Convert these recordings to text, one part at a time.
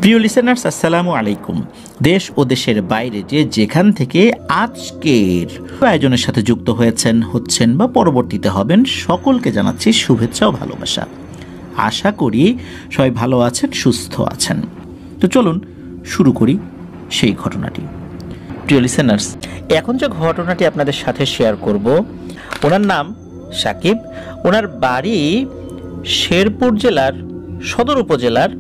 প্রিয় লিসেনার্স, আসসালামু আলাইকুম। দেশ ও দেশের বাইরে যে যেখান থেকে আজকের আয়োজনের সাথে যুক্ত হচ্ছেন বা পরবর্তীতে হবেন, সকলকে জানাচ্ছি শুভেচ্ছা ও ভালোবাসা। আশা করি সবাই ভালো আছেন, সুস্থ আছেন। তো চলুন শুরু করি সেই ঘটনাটি। প্রিয় লিসেনার্স, এখন যে ঘটনাটি আপনাদের সাথে শেয়ার করব, ওনার নাম সাকিব। ওনার বাড়ি শেরপুর জেলার সদর উপজেলার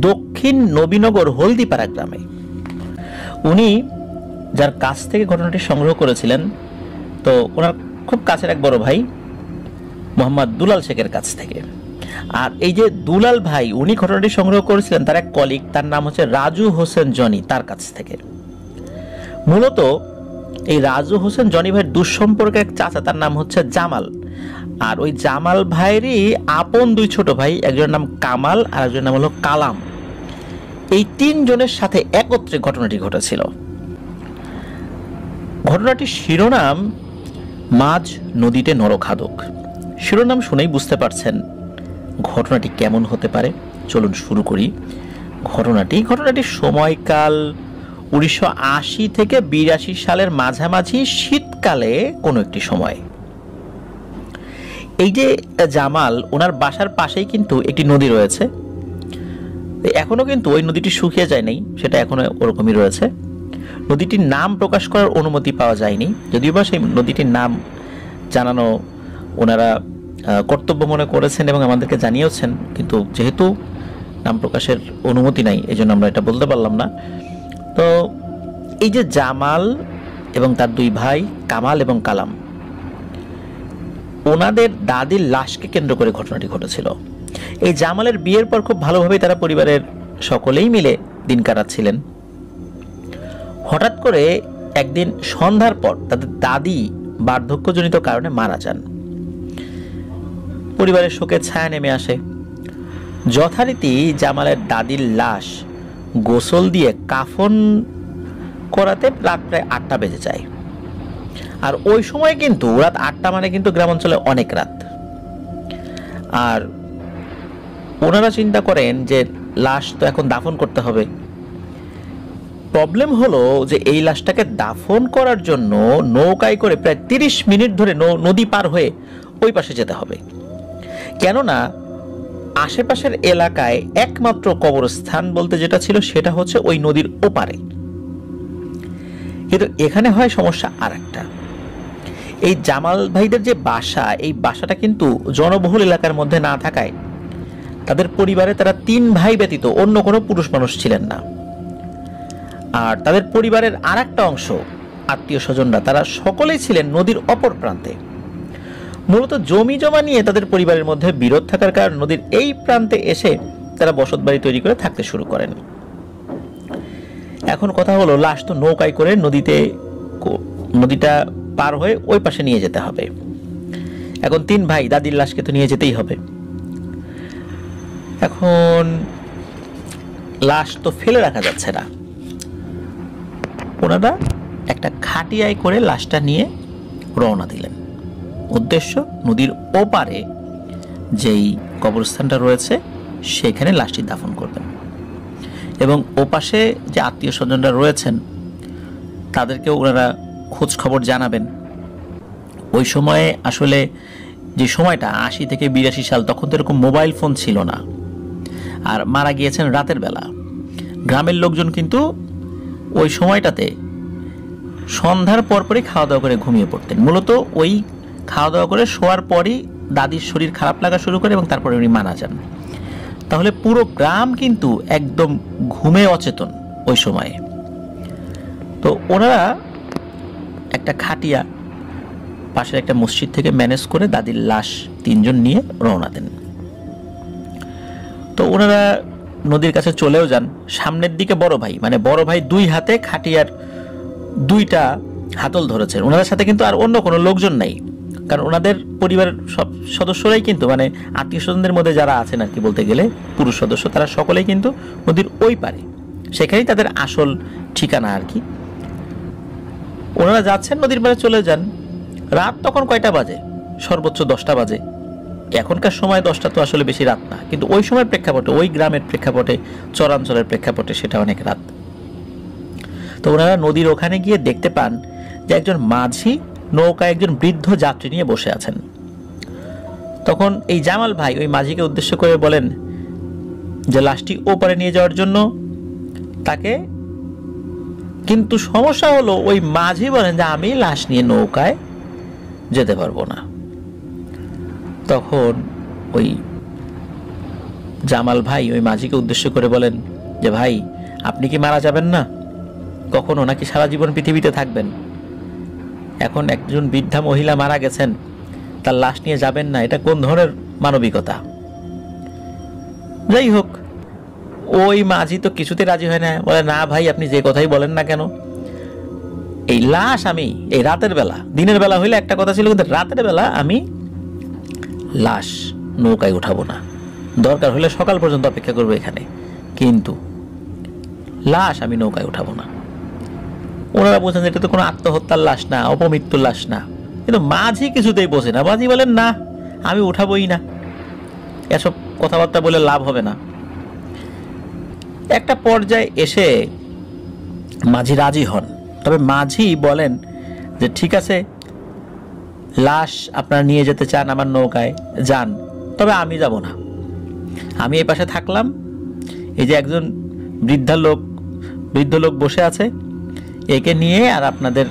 দক্ষিণ নবীনগর হলদিপাড়া গ্রামে। উনি যার কাছ থেকে ঘটনাটি সংগ্রহ করেছিলেন, তো ওনার খুব কাছের এক বড় ভাই মোহাম্মদ দুলাল শেখের কাছ থেকে। আর এই যে দুলাল ভাই, উনি ঘটনাটি সংগ্রহ করেছিলেন তার এক কলিগ, তার নাম হচ্ছে রাজু হোসেন জনি, তার কাছ থেকে। মূলত এই রাজু হোসেন জনি ভাইয়ের দুঃসম্পর্কের এক চাচা, তার নাম হচ্ছে জামাল। আর ওই জামাল ভাইয়েরই আপন দুই ছোট ভাই, একজনের নাম কামাল আর একজনের নাম হলো কালাম। এই তিনজনের সাথে একত্রে ঘটনাটি ঘটেছিল। ঘটনাটির শিরোনাম মাঝ নদীতে নরখাদক। শিরোনাম শুনেই বুঝতে পারছেন ঘটনাটি কেমন হতে পারে। চলুন শুরু করি ঘটনাটির সময়কাল 1980 থেকে 82 সালের মাঝামাঝি শীতকালে কোনো একটি সময়। এই যে জামাল, ওনার বাসার পাশেই কিন্তু একটি নদী রয়েছে। এখনো কিন্তু ওই নদীটি শুকিয়ে যায় নাই, সেটা এখনো ওরকমই রয়েছে। নদীটির নাম প্রকাশ করার অনুমতি পাওয়া যায়নি, যদিও বা সেই নদীটির নাম জানানো ওনারা কর্তব্য মনে করেছেন এবং আমাদেরকে জানিয়েছেন, কিন্তু যেহেতু নাম প্রকাশের অনুমতি নাই, এই জন্য আমরা এটা বলতে পারলাম না। তো এই যে জামাল এবং তার দুই ভাই কামাল এবং কালাম, ওনাদের দাদির লাশকে কেন্দ্র করে ঘটনাটি ঘটেছিল। এই জামালের বিয়ের পর খুব ভালোভাবেই তারা পরিবারের সকলেই মিলে দিন কাটাচ্ছিলেন। হঠাৎ করে একদিন সন্ধ্যার পর তাদের দাদি বার্ধক্যজনিত কারণে মারা যান। পরিবারের শোকের ছায়া নেমে আসে। যথারীতি জামালের দাদির লাশ গোসল দিয়ে কাফন করাতে রাত প্রায় 8টা বেজে যায়। আর ওই সময় কিন্তু রাত 8টা মানে কিন্তু গ্রামাঞ্চলে অনেক রাত। আর ওনারা চিন্তা করেন যে লাশ তো এখন দাফন করতে হবে। প্রবলেম হলো যে এই লাশটাকে দাফন করার জন্য নৌকায় করে প্রায় 30 মিনিট ধরে নদী পার হয়ে ওই পাশে যেতে হবে, কেননা আশেপাশের এলাকায় একমাত্র কবরস্থান বলতে যেটা ছিল সেটা হচ্ছে ওই নদীর ওপারে। কিন্তু এখানে হয় সমস্যা আর একটা। এই জামাল ভাইদের যে বাসা, এই বাসাটা কিন্তু জনবহুল এলাকার মধ্যে না থাকায় তাদের পরিবারে তারা 3 ভাই ব্যতীত অন্য কোনো পুরুষ মানুষ ছিলেন না। আর তাদের পরিবারের আর একটা অংশ আত্মীয় স্বজনরা, তারা সকলেই ছিলেন নদীর অপর প্রান্তে। মূলত জমি জমা নিয়ে তাদের পরিবারের মধ্যে বিরোধ থাকার কারণে নদীর এই প্রান্তে এসে তারা বসতবাড়ি তৈরি করে থাকতে শুরু করেন। এখন কথা হলো, লাশ তো নৌকায় করে নদীটা পার হয়ে ওই পাশে নিয়ে যেতে হবে। এখন 3 ভাই, দাদির লাশকে তো নিয়ে যেতেই হবে। এখন লাশ তো ফেলে রাখা যাচ্ছে না। ওনারা একটা খাটিয়ায় করে লাশটা নিয়ে রওনা দিলেন। উদ্দেশ্য নদীর ওপারে যেই কবরস্থানটা রয়েছে সেখানে লাশটি দাফন করবেন এবং ওপাশে যে আত্মীয় স্বজনরা রয়েছেন তাদেরকেও ওনারা খোঁজ খবর জানাবেন। ওই সময়ে আসলে যে সময়টা 80 থেকে 82 সাল, তখন তো এরকম মোবাইল ফোন ছিল না। আর মারা গিয়েছেন রাতের বেলা। গ্রামের লোকজন কিন্তু ওই সময়টাতে সন্ধ্যার পরপরই খাওয়া দাওয়া করে ঘুমিয়ে পড়তেন। মূলত ওই খাওয়া দাওয়া করে শোয়ার পরই দাদির শরীর খারাপ লাগা শুরু করে এবং তারপরে উনি মারা যান। তাহলে পুরো গ্রাম কিন্তু একদম ঘুমে অচেতন ওই সময়ে। তো ওনারা একটা খাটিয়া পাশের একটা মসজিদ থেকে ম্যানেজ করে দাদির লাশ 3 জন নিয়ে রওনা দেন। তো ওনারা নদীর কাছে চলেও যান। সামনের দিকে বড় ভাই 2 হাতে খাটিয়ার 2টা হাতল ধরেছেন। ওনাদের সাথে কিন্তু আর অন্য কোনো লোকজন নাই, কারণ ওনাদের পরিবারের সব সদস্যরাই কিন্তু আত্মীয় স্বজনদের মধ্যে যারা আছেন আর কি, বলতে গেলে পুরুষ সদস্য, তারা সকলেই কিন্তু নদীর ওই পারে, সেখানেই তাদের আসল ঠিকানা আর কি। ওনারা যাচ্ছেন, নদীর পাড়ে চলে যান। রাত তখন কয়টা বাজে? সর্বোচ্চ 10টা বাজে। এখনকার সময় 10টা তো আসলে বেশি রাত না, কিন্তু ওই সময়ের প্রেক্ষাপটে, ওই গ্রামের প্রেক্ষাপটে, চরাঞ্চলের প্রেক্ষাপটে সেটা অনেক রাত। তো ওনারা নদীর ওখানে গিয়ে দেখতে পান যে একজন মাঝি নৌকায় একজন বৃদ্ধ যাত্রী নিয়ে বসে আছেন। তখন এই জামাল ভাই ওই মাঝিকে উদ্দেশ্য করে বলেন যে লাশটি ওপারে নিয়ে যাওয়ার জন্য তাকে। কিন্তু সমস্যা হলো ওই মাঝি বলেন যে আমি লাশ নিয়ে নৌকায় যেতে পারবো না। তখন ওই জামাল ভাই ওই মাঝিকে উদ্দেশ্য করে বলেন যে ভাই, আপনি কি মারা যাবেন না কখনো, নাকি সারা জীবন পৃথিবীতে থাকবেন? এখন একজন বৃদ্ধা মহিলা মারা গেছেন, তার লাশ নিয়ে যাবেন না, এটা কোন ধরনের মানবিকতা? যাই হোক, ওই মাঝি তো কিছুতে রাজি হয় না, বলে না ভাই, আপনি যে কথাই বলেন না কেন, এই লাশ আমি এই রাতের বেলা, দিনের বেলা হইলে একটা কথা ছিল, কিন্তু রাতের বেলা আমি লাশ নৌকায় উঠাবো না, দরকার হলে সকাল পর্যন্ত অপেক্ষা করবো এখানে, কিন্তু লাশ আমি নৌকায় উঠাবো না। ওনারা বলছেন এটা তো কোনো আত্মহত্যার লাশ না, অপমৃত্যুর লাশ না, কিন্তু মাঝি কিছুতেই বোঝে না। মাঝি বলেন না, আমি উঠাবোই না, এসব কথাবার্তা বলে লাভ হবে না। একটা পর্যায়ে এসে মাঝি রাজি হন, তবে মাঝি বলেন যে ঠিক আছে, লাশ আপনারা নিয়ে যেতে চান আমার নৌকায়, যান, তবে আমি যাব না, আমি এই পাশে থাকলাম, এই যে একজন বৃদ্ধ লোক বসে আছে, একে নিয়ে আর আপনাদের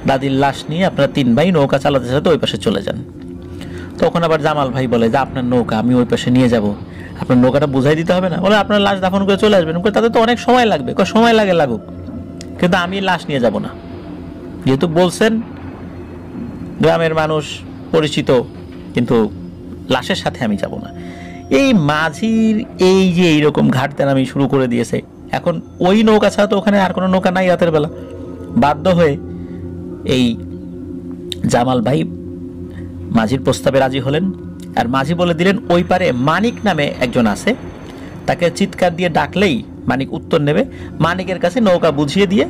দাদির লাশ নিয়ে আপনারা 3 ভাই নৌকা চালাতে চালাতে ওই পাশে চলে যান। তখন আবার জামাল ভাই বলে যে আপনার নৌকা আমি ওই পাশে নিয়ে যাব, আপনার নৌকাটা বুঝাই দিতে হবে না? বলে আপনার লাশ দাফন করে চলে আসবেন, তাতে তো অনেক সময় লাগবে। সময় লাগুক, কিন্তু আমি লাশ নিয়ে যাব না, যেহেতু বলছেন গ্রামের মানুষ পরিচিত, কিন্তু লাশের সাথে আমি যাব না। এই মাঝির এই যে এইরকম ঘাটতেনামি শুরু করে দিয়েছে। এখন ওই নৌকা ছাড়া তো ওখানে আর কোনো নৌকা নাই রাতের বেলা। বাধ্য হয়ে এই জামাল ভাই মাঝির প্রস্তাবে রাজি হলেন, আর মাঝি বলে দিলেন ওই পারে মানিক নামে একজন আছে, তাকে চিৎকার দিয়ে ডাকলেই মানিক উত্তর নেবে, মানিকের কাছে নৌকা বুঝিয়ে দিয়ে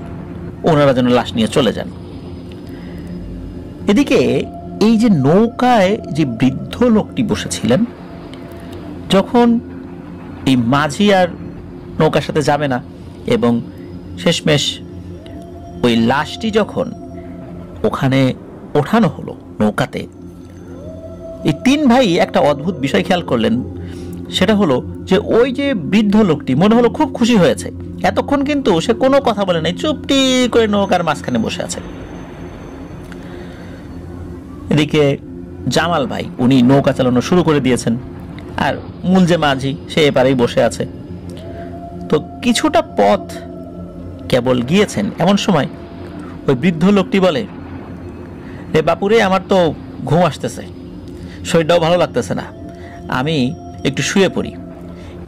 ওনারা যেন লাশ নিয়ে চলে যান। এদিকে এই যে নৌকায় যে বৃদ্ধ লোকটি বসেছিলেন, যখন এই মাঝি আর নৌকার সাথে যাবে না এবং শেষমেশ ওই লাশটি যখন ওখানে ওঠানো হলো নৌকাতে, এই 3 ভাই একটা অদ্ভুত বিষয় খেয়াল করলেন। সেটা হলো যে ওই যে বৃদ্ধ লোকটি মনে হলো খুব খুশি হয়েছে, এতক্ষণ কিন্তু সে কোনো কথা বলে নাই, চুপটি করে নৌকার মাঝখানে বসে আছে। এদিকে জামাল ভাই উনি নৌকা চালানো শুরু করে দিয়েছেন, আর মূল যে মাঝি সে এপারেই বসে আছে। তো কিছুটা পথ কেবল গিয়েছেন, এমন সময় ওই বৃদ্ধ লোকটি বলে, রে বাপুরে, আমার তো ঘুম আসতেছে, শরীরটাও ভালো লাগতেছে না, আমি একটু শুয়ে পড়ি।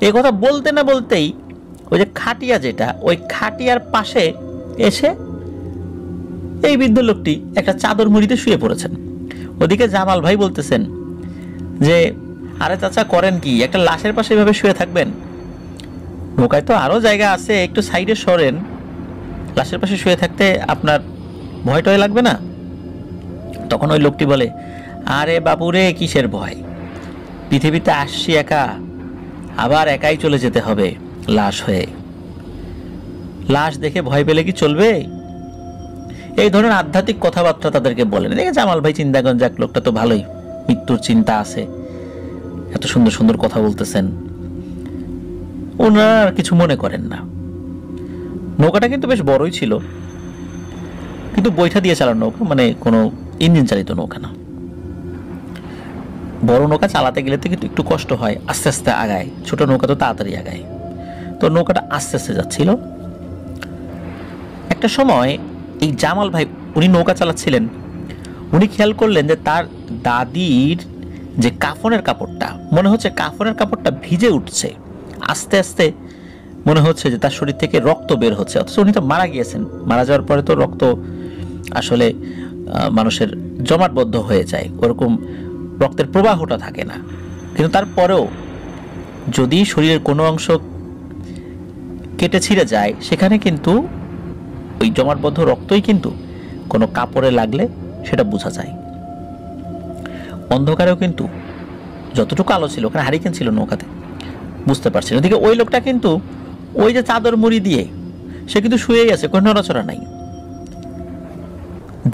এই কথা বলতে না বলতেই ওই যে খাটিয়া, যেটা ওই খাটিয়ার পাশে এসে এই বৃদ্ধ লোকটি একটা চাদর মুড়িতে শুয়ে পড়েছেন। ওদিকে জামাল ভাই বলতেছেন যে আরে চাচা, করেন কি, একটা লাশের পাশে এভাবে শুয়ে থাকবেন? নৌকায় তো আরো জায়গা আছে, একটু সাইডে সরেন, লাশের পাশে শুয়ে থাকতে আপনার ভয় টয় লাগবে না? তখন ওই লোকটি বলে, আরে বাপুরে, কিসের ভয়, পৃথিবীতে আসছি একা, আবার একাই চলে যেতে হবে লাশ হয়ে, লাশ দেখে ভয় পেলে কি চলবে? এই ধরনের আধ্যাত্মিক কথাবার্তা তাদেরকে বলেন। দেখে জামাল ভাই চিন্তা করেন, যাক, লোকটা তো ভালোই, মৃত্যুর চিন্তা আছে, এত সুন্দর সুন্দর কথা বলতেছেন। ওনারা কিছু মনে করেন না। নৌকাটা কিন্তু বেশ বড়ই ছিল, কিন্তু বৈঠা দিয়ে চালানো নৌকা, মানে কোনো ইঞ্জিন চালিত নৌকা না। বড় নৌকা চালাতে গেলে তো কিন্তু একটু কষ্ট হয়, আস্তে আস্তে আগায়, ছোট নৌকা তো তাড়াতাড়ি আগায়। তো নৌকাটা আস্তে আস্তে যাচ্ছিল। একটা সময় এই জামাল ভাই উনি নৌকা চালাচ্ছিলেন, উনি খেয়াল করলেন যে তার দাদির যে কাফনের কাপড়টা, মনে হচ্ছে কাফনের কাপড়টা ভিজে উঠছে, আস্তে আস্তে মনে হচ্ছে যে তার শরীর থেকে রক্ত বের হচ্ছে। অথচ উনি তো মারা গিয়েছেন, মারা যাওয়ার পরে তো রক্ত আসলে মানুষের জমাটবদ্ধ হয়ে যায়, ওরকম রক্তের প্রবাহটা থাকে না। কিন্তু তারপরেও যদি শরীরের কোনো অংশ কেটে ছিঁড়ে যায়, সেখানে কিন্তু ওই জমাটবদ্ধ রক্তই কিন্তু কোনো কাপড়ে লাগলে সেটা বোঝা যায়। অন্ধকারেও কিন্তু যতটুকু আলো ছিল, ওখানে হারিকেন ছিল নৌকাতে, বুঝতে পারছেন। ওদিকে ওই লোকটা কিন্তু ওই যে চাদর মুড়ি দিয়ে সে কিন্তু শুয়ে গেছে, কোনো নড়াচড়া নাই।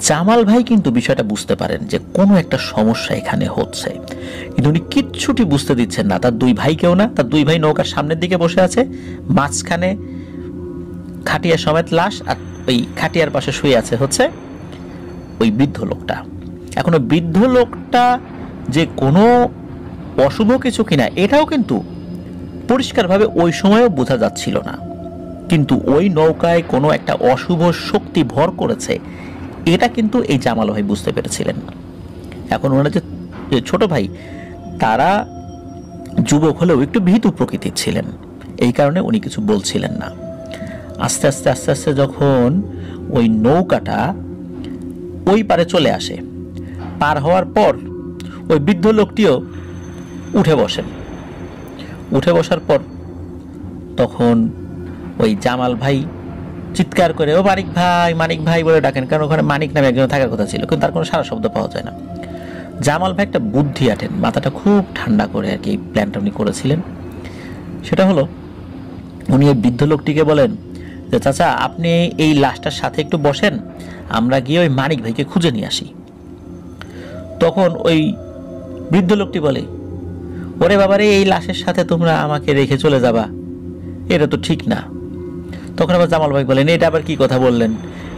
জামাল ভাই কিন্তু বিষয়টা বুঝতে পারেন যে কোনো একটা সমস্যা এখানে হচ্ছে, কিন্তু উনি কিচ্ছুটি বুঝতে দিচ্ছেন না, তার দুই ভাইকেও না। তার দুই ভাই নৌকার সামনের দিকে বসে আছে, মাঝখানে খাটিয়া সমেত লাশ, আর ওই খাটিয়ার পাশে শুয়ে আছে হচ্ছে ওই বৃদ্ধ লোকটা। এখন ওই বৃদ্ধ লোকটা যে কোনো অশুভ কিছু কিনা এটাও কিন্তু পরিষ্কারভাবে ওই সময়ও বোঝা যাচ্ছিল না, কিন্তু ওই নৌকায় কোনো একটা অশুভ শক্তি ভর করেছে এটা কিন্তু এই জামাল ভাই বুঝতে পেরেছিলেন। এখন ওনারা যে ছোট ভাই, তারা যুবক হলেও একটু ভীতু প্রকৃতির ছিলেন, এই কারণে উনি কিছু বলছিলেন না। আস্তে আস্তে আস্তে আস্তে যখন ওই নৌকাটা ওই পারে চলে আসে, পার হওয়ার পর ওই বৃদ্ধ লোকটিও উঠে বসেন। উঠে বসার পর তখন ওই জামাল ভাই চিৎকার করে, ও মানিক ভাই, মানিক ভাই বলে ডাকেন, কারণ ওখানে মানিক নামে একজন থাকার কথা ছিল, কিন্তু তার কোনো সারা শব্দ পাওয়া যায় না। জামাল ভাই একটা বুদ্ধি আটেন, মাথাটা খুব ঠান্ডা করে আর কি এই প্ল্যানটা উনি করেছিলেন। সেটা হলো, উনি এই বৃদ্ধ লোকটিকে বলেন যে চাচা, আপনি এই লাশটার সাথে একটু বসেন, আমরা গিয়ে ওই মানিক ভাইকে খুঁজে নিয়ে আসি। তখন ওই বৃদ্ধ লোকটি বলে, ওরে বাবারে, এই লাশের সাথে তোমরা আমাকে রেখে চলে যাবা, এটা তো ঠিক না। তখন আবার জামাল ভাই বলেন, এটা আবার কি কথা বললেন,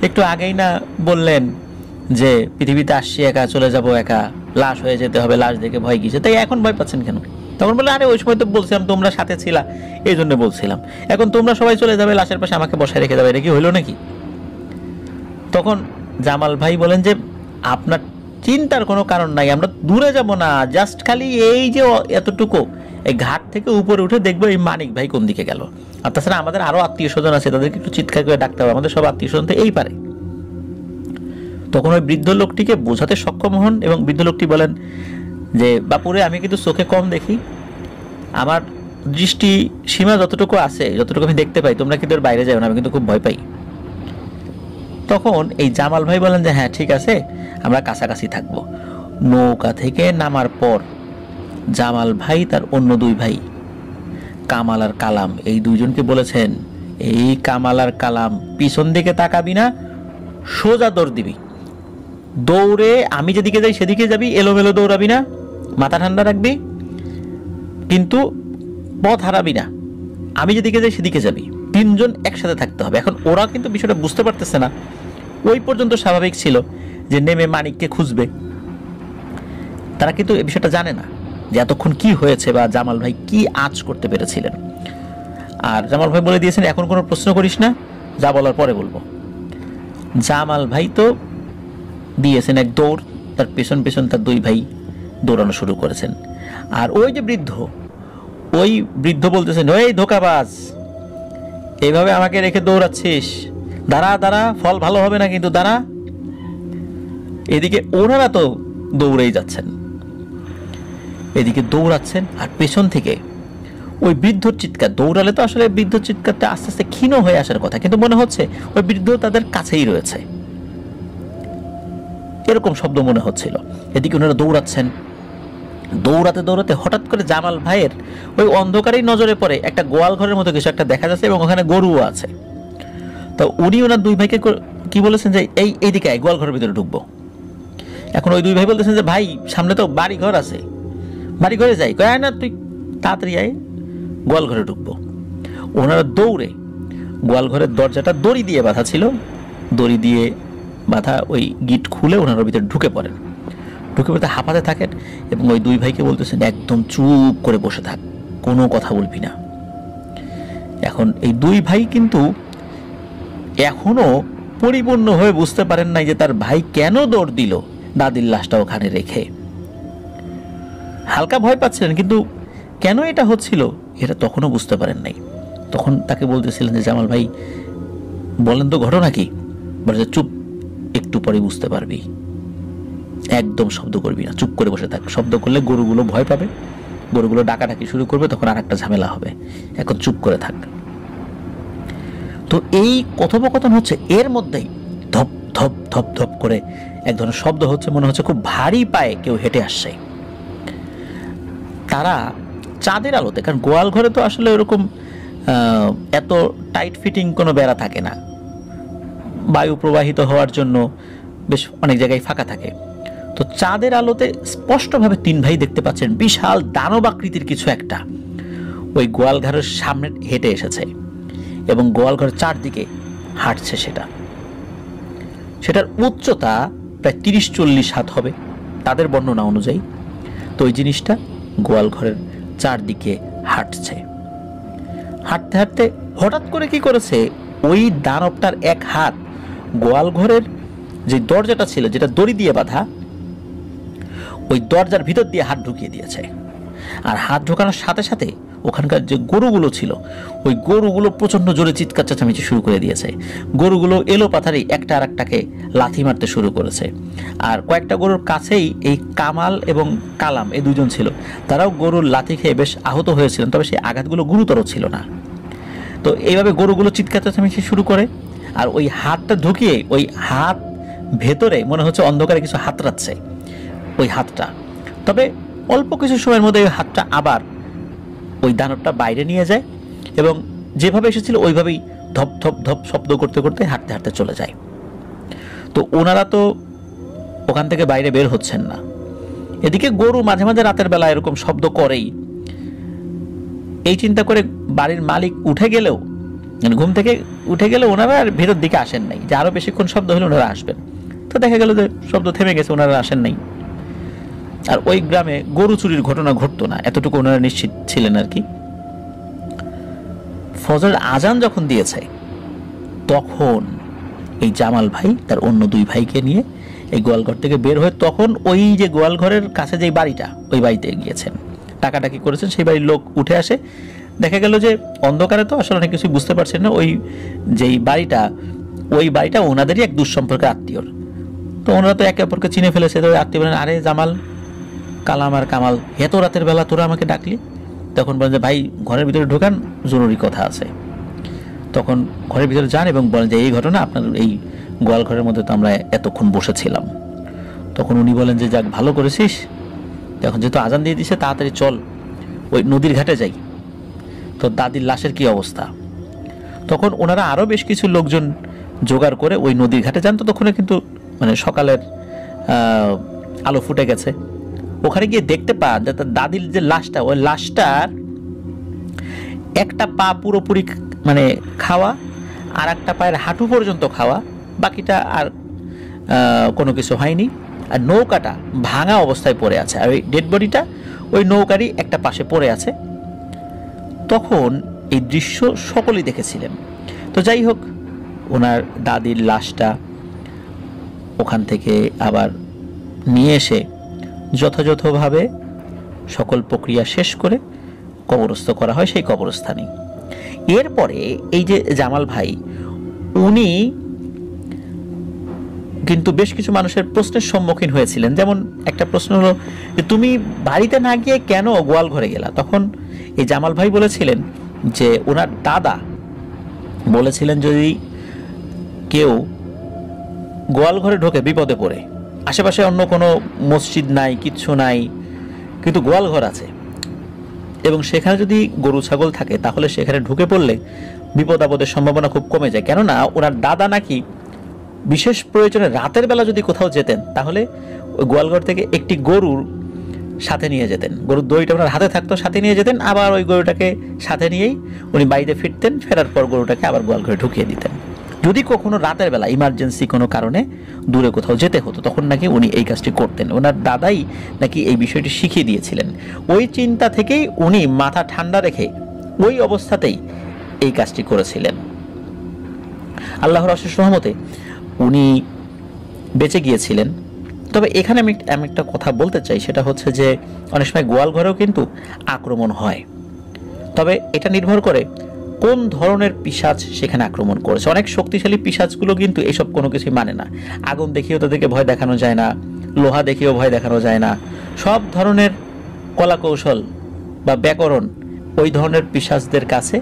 একটু আগেই না বললেন যে পৃথিবীতে আসছি একা, চলে যাব একা, লাশ হয়ে যেতে হবে, লাশ দেখে ভয় গিয়েছে, তাই এখন ভয় পাচ্ছেন কেন? তখন বললেন, আরে ওই সময় তো বলছিলাম তোমরা সাথে ছিলা, এই জন্য বলছিলাম, এখন তোমরা সবাই চলে যাবে, লাশের পাশে আমাকে বসায় রেখে যাবে, এটা কি হইলো নাকি? তখন জামাল ভাই বলেন যে আপনার চিন্তার কোনো কারণ নাই, আমরা দূরে যাব না, জাস্ট খালি এই যে এতটুকু এই ঘাট থেকে উপরে উঠে দেখবো এই মানিক ভাই কোন দিকে গেল। আর তাছাড়া আমাদের আরো আত্মীয় স্বজন আছে, তাদেরকে একটু চিৎকার করে ডাকতে হবে, আমাদের সব আত্মীয় স্বজন তো এই পারে। তখন ওই বৃদ্ধ লোকটিকে বোঝাতে সক্ষম হন এবং বৃদ্ধ লোকটি বলেন যে বাপুরে, আমি কিন্তু চোখে কম দেখি, আমার দৃষ্টি সীমা যতটুকু আছে, যতটুকু আমি দেখতে পাই, তোমরা কিন্তু এর বাইরে যাও না, আমি কিন্তু খুব ভয় পাই। তখন এই জামাল ভাই বলেন যে হ্যাঁ ঠিক আছে, আমরা কাছাকাছি থাকবো। নৌকা থেকে নামার পর জামাল ভাই তার অন্য দুই ভাই কামাল আর কালাম, এই দুইজনকে বলেছেন, এই কামাল আর কালাম, পিছন দিকে তাকাবি না, সোজা দৌড় দিবি, দৌড়ে আমি যেদিকে যাই সেদিকে যাবি, এলোমেলো দৌড়াবি না, মাথা ঠান্ডা রাখবি, কিন্তু পথ হারাবি না, আমি যেদিকে যাই সেদিকে যাবি, তিনজন একসাথে থাকতে হবে। এখন ওরা কিন্তু বিষয়টা বুঝতে পারতেছে না, ওই পর্যন্ত স্বাভাবিক ছিল যে নেমে মানিককে খুঁজবে, তারা কিন্তু এই বিষয়টা জানে না যে এতক্ষণ কি হয়েছে বা জামাল ভাই কি আঁচ করতে পেরেছিলেন। আর জামাল ভাই বলে দিয়েছেন, এখন কোনো প্রশ্ন করিস না, যা বলার পরে বলবো। জামাল ভাই তো দিয়েছেন এক দৌড়, তার পেছন পেছন তার দুই ভাই দৌড়ানো শুরু করেছেন। আর ওই যে ওই বৃদ্ধ বলতেছেন, ওই ধোকাবাজ, এইভাবে আমাকে রেখে দৌড়াচ্ছিস, দাঁড়া দাঁড়া, ফল ভালো হবে না কিন্তু, দাঁড়া। এদিকে ওনারা তো দৌড়েই যাচ্ছেন, এদিকে দৌড়াচ্ছেন, আর পেছন থেকে ওই বৃদ্ধর চিৎকার, দৌড়ালে তো আসলে বৃদ্ধর চিৎকারটা আস্তে আস্তে ক্ষীণ হয়ে আসার কথা, কিন্তু মনে হচ্ছে ওই বৃদ্ধ তাদের কাছেই রয়েছে, এরকম শব্দ মনে হচ্ছিল। এদিকে ওনারা দৌড়াচ্ছেন, দৌড়াতে দৌড়াতে হঠাৎ করে জামাল ভাইয়ের ওই অন্ধকারেই নজরে পড়ে একটা গোয়াল ঘরের মতো কিছু একটা দেখা যাচ্ছে এবং ওখানে গরুও আছে। তো উনি ওনার দুই ভাইকে কি বলেছেন যে এইদিকে আয়, গোয়াল ঘরের ভিতরে ঢুকবো। এখন ওই দুই ভাই বলতেছেন যে ভাই, সামনে তো বাড়ি ঘর আছে, বাড়ি ঘরে যাই, কয় না তুই তাড়াতাড়ি আয়, গোয়াল ঘরে ঢুকবো। ওনারা দৌড়ে গোয়াল ঘরের দরজাটা দড়ি দিয়ে বাঁধা ছিল, দড়ি দিয়ে বাঁধা ওই গিট খুলে ওনারা ভিতরে ঢুকে পড়েন, ঢুকে পড়তে হাঁপাতে থাকেন এবং ওই দুই ভাইকে বলতেছেন একদম চুপ করে বসে থাক, কোনো কথা বলবি না। এখন এই দুই ভাই কিন্তু এখনো পরিপূর্ণ হয়ে বুঝতে পারেন নাই যে তার ভাই কেন দৌড় দিল দাদির লাশটা ওখানে রেখে। হালকা ভয় পাচ্ছিলেন, কিন্তু কেন এটা হচ্ছিল এটা তখনও বুঝতে পারেন নাই। তখন তাকে বলতেছিলেন যে জামাল ভাই বলেন তো ঘটনা কি? বলে যে চুপ, একটু পরে বুঝতে পারবি, একদম শব্দ করবি না, চুপ করে বসে থাক, শব্দ করলে গরুগুলো ভয় পাবে, গরুগুলো ডাকাডাকি শুরু করবে, তখন আর একটা ঝামেলা হবে, এখন চুপ করে থাক। তো এই কথোপকথন হচ্ছে, এর মধ্যেই ধপ ধপ ধপ ধপ করে এক ধরনের শব্দ হচ্ছে, মনে হচ্ছে খুব ভারী পায়ে কেউ হেঁটে আসছে। তারা চাঁদের আলোতে, কারণ গোয়াল ঘরে তো আসলে ওরকম এত টাইট ফিটিং কোনো বেড়া থাকে না, বায়ু প্রবাহিত হওয়ার জন্য বেশ অনেক জায়গায় ফাঁকা থাকে। তো চাঁদের আলোতে স্পষ্টভাবে 3 ভাই দেখতে পাচ্ছেন বিশাল দানবাকৃতির কিছু একটা ওই গোয়াল ঘরের সামনে হেঁটে এসেছে এবং গোয়াল ঘরের চারদিকে হাঁটছে। সেটার উচ্চতা প্রায় 30-40 হাত হবে তাদের বর্ণনা অনুযায়ী। তো ওই জিনিসটা গোয়াল ঘরের চারদিকে হাঁটছে। হাঁটতে হাঁটতে হঠাৎ করে কি করেছে, ওই দানবটার এক হাত গোয়াল ঘরের যে দরজাটা ছিল, যেটা দড়ি দিয়ে বাঁধা, ওই দরজার ভিতর দিয়ে হাত ঢুকিয়ে দিয়েছে। আর হাত ঢোকানোর সাথে সাথে ওখানকার যে গরুগুলো ছিল, ওই গরুগুলো প্রচণ্ড জোরে চিৎকার চেঁচামেচি শুরু করে দিয়েছে। গরুগুলো এলো পাথারি একটা আর একটাকে লাথি মারতে শুরু করেছে। আর কয়েকটা গরুর কাছেই এই কামাল এবং কালাম, এই দুজন ছিল, তারাও গরুর লাথি খেয়ে বেশ আহত হয়েছিলেন, তবে সেই আঘাতগুলো গুরুতর ছিল না। তো এইভাবে গরুগুলো চিৎকার চেঁচামেচি শুরু করে, আর ওই হাতটা ঢুকিয়ে ওই হাত ভেতরে মনে হচ্ছে অন্ধকারে কিছু হাত রাখছে ওই হাতটা। তবে অল্প কিছু সময়ের মধ্যে ওই হাতটা আবার ওই দানবটা বাইরে নিয়ে যায় এবং যেভাবে এসেছিল ওইভাবেই ধপ ধপ ধপ শব্দ করতে করতে হাঁটতে হাঁটতে চলে যায়। তো ওনারা তো ওখান থেকে বাইরে বের হচ্ছেন না। এদিকে গরু মাঝে মাঝে রাতের বেলা এরকম শব্দ করেই। এই চিন্তা করে বাড়ির মালিক উঠে গেলেও, মানে ঘুম থেকে উঠে গেলে ওনারা আর ভেতর দিকে আসেন নাই, যে আরো বেশিক্ষণ শব্দ হলে ওনারা আসবেন। তো দেখা গেল যে শব্দ থেমে গেছে, ওনারা আসেন নাই। আর ওই গ্রামে গরু চুরির ঘটনা ঘটতো না, এতটুকু ওনারা নিশ্চিত ছিলেন আর কি। ফজরের আজান যখন দিয়েছে তখন এই জামাল ভাই তার অন্য 2 ভাইকে নিয়ে এই গোয়ালঘর থেকে বের হয়ে তখন ওই যে গোয়ালঘরের কাছে যে বাড়িটা, ওই বাড়িতে গিয়েছেন, টাকাটাকি করেছেন। সেই বাড়ির লোক উঠে আসে, দেখা গেল যে অন্ধকারে তো আসলে অনেক কিছুই বুঝতে পারছেন না। ওই যেই বাড়িটা, ওই বাড়িটা ওনাদেরই এক দুঃসম্পর্কের আত্মীয়র। তো ওনারা তো একে অপরকে চিনে ফেলেছে। তো আত্মীয় বলেন, আরে জামাল, কালাম আর কামাল, এত রাতের বেলা তোরা আমাকে ডাকলি? তখন বলেন যে ভাই ঘরের ভিতরে ঢোকান, জরুরি কথা আছে। তখন ঘরের ভিতরে যান এবং বলেন যে এই ঘটনা, আপনার এই গোয়াল ঘরের মধ্যে তো আমরা এতক্ষণ বসেছিলাম। তখন উনি বলেন যে যাক, ভালো করেছিস, তখন যেহেতু আজান দিয়ে দিছে তাড়াতাড়ি চল ওই নদীর ঘাটে যাই, তো দাদির লাশের কি অবস্থা। তখন ওনারা আরও বেশ কিছু লোকজন জোগাড় করে ওই নদীর ঘাটে যান। তো তখন কিন্তু মানে সকালের আলো ফুটে গেছে। ওখানে গিয়ে দেখতে পান যে তার দাদির যে লাশটা, ওই লাশটার একটা পা পুরোপুরি মানে খাওয়া, আর একটা পায়ের হাঁটু পর্যন্ত খাওয়া, বাকিটা আর কোনো কিছু হয়নি। আর নৌকাটা ভাঙা অবস্থায় পড়ে আছে, আর ওই ডেড বডিটা ওই নৌকারই একটা পাশে পড়ে আছে। তখন এই দৃশ্য সকলেই দেখেছিলেন। তো যাই হোক, ওনার দাদির লাশটা ওখান থেকে আবার নিয়ে এসে যথাযথভাবে সকল প্রক্রিয়া শেষ করে কবরস্থ করা হয় সেই কবরস্থানে। এরপরে এই যে জামাল ভাই, উনি কিন্তু বেশ কিছু মানুষের প্রশ্নের সম্মুখীন হয়েছিলেন। যেমন একটা প্রশ্ন হলো যে তুমি বাড়িতে না গিয়ে কেন গোয়াল ঘরে গেলা? তখন এই জামাল ভাই বলেছিলেন যে ওনার দাদা বলেছিলেন যদি কেউ গোয়াল ঘরে ঢোকে বিপদে পড়ে, আশেপাশে অন্য কোনো মসজিদ নাই, কিচ্ছু নাই, কিন্তু গোয়াল ঘর আছে এবং সেখানে যদি গরু ছাগল থাকে তাহলে সেখানে ঢুকে পড়লে বিপদ আপদের সম্ভাবনা খুব কমে যায়। কেননা ওনার দাদা নাকি বিশেষ প্রয়োজনে রাতের বেলা যদি কোথাও যেতেন তাহলে ওই গোয়ালঘর থেকে একটি গরুর সাথে নিয়ে যেতেন, গরুর দড়িটা ওনার হাতে থাকতো, সাথে নিয়ে যেতেন, আবার ওই গরুটাকে সাথে নিয়েই উনি বাড়িতে ফিরতেন। ফেরার পর গরুটাকে আবার গোয়ালঘরে ঢুকিয়ে দিতেন। যদি কখনো রাতের বেলা ইমার্জেন্সি কোনো কারণে দূরে কোথাও যেতে হতো তখন নাকি উনি এই কাজটি করতেন। ওনার দাদাই নাকি এই বিষয়টি শিখিয়ে দিয়েছিলেন। ওই চিন্তা থেকেই উনি মাথা ঠান্ডা রেখে ওই অবস্থাতেই এই কাজটি করেছিলেন। আল্লাহর অশেষ রহমতে উনি বেঁচে গিয়েছিলেন। তবে এখানে আমি একটা কথা বলতে চাই, সেটা হচ্ছে যে অনেক সময় গোয়াল ঘরেও কিন্তু আক্রমণ হয়। তবে এটা নির্ভর করে কোন ধরনের পিশাচ সেখানে আক্রমণ করেছে। অনেক শক্তিশালী পিশাচগুলো কিন্তু এসব কোনো কিছুই মানে না। আগুন দেখিয়েও তাদেরকে ভয় দেখানো যায় না, লোহা দেখিয়েও ভয় দেখানো যায় না। সব ধরনের কলাকৌশল বা ব্যাকরণ ওই ধরনের পিশাচদের কাছে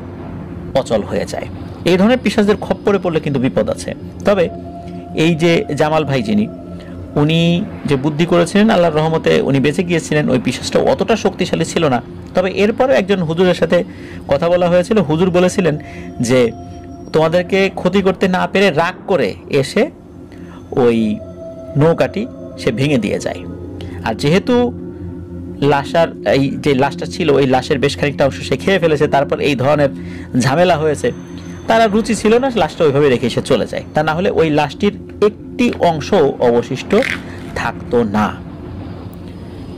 অচল হয়ে যায়। এই ধরনের পিশাচদের খপ্পরে পড়লে কিন্তু বিপদ আছে। তবে এই যে জামাল ভাই যিনি, উনি যে বুদ্ধি করেছিলেন আল্লাহর রহমতে উনি বেঁচে গিয়েছিলেন। ওই পিশাচটা অতটা শক্তিশালী ছিল না, তবে এরপরে একজন হুজুরের সাথে কথা বলা হয়েছিল। হুজুর বলেছিলেন যে তোমাদেরকে ক্ষতি করতে না পেরে রাগ করে এসে ওই নৌকাটি সে ভেঙে দিয়ে যায়। আর যেহেতু লাশার এই যে লাশটা ছিল ওই লাশের বেশ খানিকটা অংশ সে খেয়ে ফেলেছে, তারপর এই ধরনের ঝামেলা হয়েছে, তারা রুচি ছিল না, লাশটা ওইভাবে রেখে সে চলে যায়। তা না হলে ওই লাশটির একটি অংশ অবশিষ্ট থাকতো না।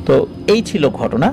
তো এই ছিল ঘটনা।